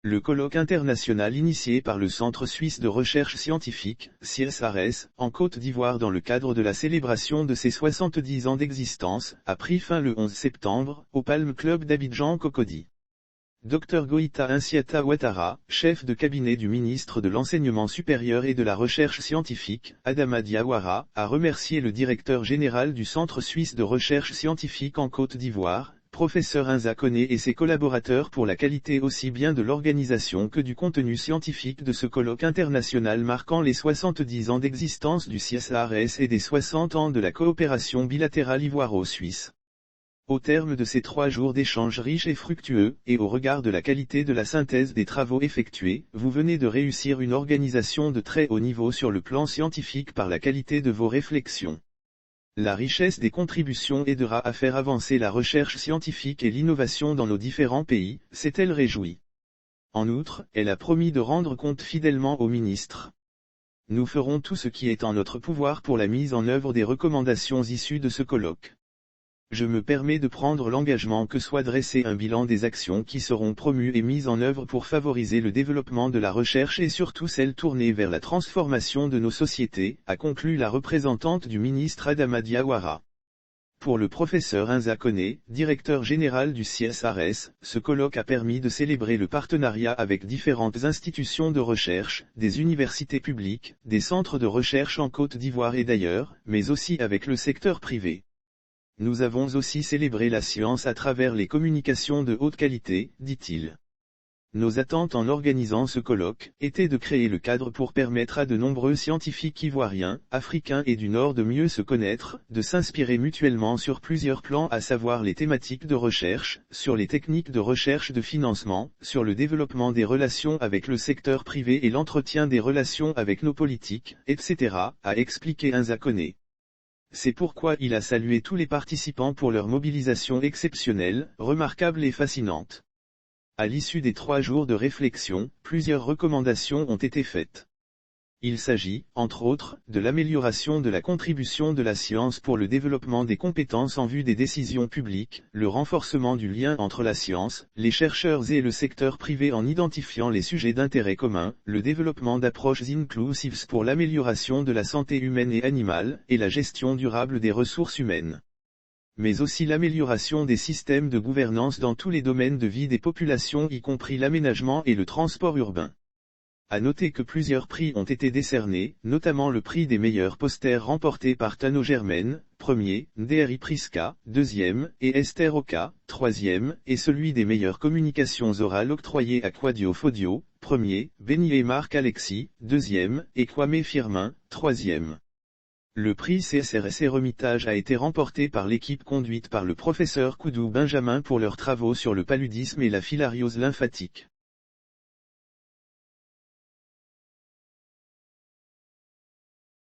Le colloque international initié par le Centre suisse de recherche scientifique, CSRS, en Côte d'Ivoire dans le cadre de la célébration de ses 70 ans d'existence, a pris fin le 11 septembre, au Palm Club d'Abidjan Cocody. Dr Goïta Inciata Ouattara, chef de cabinet du ministre de l'Enseignement supérieur et de la Recherche scientifique, Adama Diawara, a remercié le directeur général du Centre suisse de recherche scientifique en Côte d'Ivoire, professeur Inza Koné et ses collaborateurs pour la qualité aussi bien de l'organisation que du contenu scientifique de ce colloque international marquant les 70 ans d'existence du CSRS et des 60 ans de la coopération bilatérale ivoiro-suisse. Au terme de ces 3 jours d'échanges riches et fructueux, et au regard de la qualité de la synthèse des travaux effectués, vous venez de réussir une organisation de très haut niveau sur le plan scientifique par la qualité de vos réflexions. La richesse des contributions aidera à faire avancer la recherche scientifique et l'innovation dans nos différents pays, s'est-elle réjouie. En outre, elle a promis de rendre compte fidèlement au ministre. Nous ferons tout ce qui est en notre pouvoir pour la mise en œuvre des recommandations issues de ce colloque. Je me permets de prendre l'engagement que soit dressé un bilan des actions qui seront promues et mises en œuvre pour favoriser le développement de la recherche et surtout celles tournées vers la transformation de nos sociétés, a conclu la représentante du ministre Adama Diawara. Pour le professeur Inza Koné, directeur général du CSRS, ce colloque a permis de célébrer le partenariat avec différentes institutions de recherche, des universités publiques, des centres de recherche en Côte d'Ivoire et d'ailleurs, mais aussi avec le secteur privé. Nous avons aussi célébré la science à travers les communications de haute qualité, dit-il. Nos attentes en organisant ce colloque étaient de créer le cadre pour permettre à de nombreux scientifiques ivoiriens, africains et du Nord de mieux se connaître, de s'inspirer mutuellement sur plusieurs plans à savoir les thématiques de recherche, sur les techniques de recherche de financement, sur le développement des relations avec le secteur privé et l'entretien des relations avec nos politiques, etc., a expliqué Inza Koné. C'est pourquoi il a salué tous les participants pour leur mobilisation exceptionnelle, remarquable et fascinante. À l'issue des 3 jours de réflexion, plusieurs recommandations ont été faites. Il s'agit, entre autres, de l'amélioration de la contribution de la science pour le développement des compétences en vue des décisions publiques, le renforcement du lien entre la science, les chercheurs et le secteur privé en identifiant les sujets d'intérêt commun, le développement d'approches inclusives pour l'amélioration de la santé humaine et animale, et la gestion durable des ressources humaines. Mais aussi l'amélioration des systèmes de gouvernance dans tous les domaines de vie des populations y compris l'aménagement et le transport urbain. À noter que plusieurs prix ont été décernés, notamment le prix des meilleurs posters remporté par Tano Germaine, 1er, Nderi Priska, 2e, et Esther Oka, 3e, et celui des meilleures communications orales octroyé à Quadio Fodio, 1er, Benny et Marc Alexis, 2e, et Kwame Firmin, 3e. Le prix CSRS Hermitage a été remporté par l'équipe conduite par le professeur Koudou Benjamin pour leurs travaux sur le paludisme et la filariose lymphatique.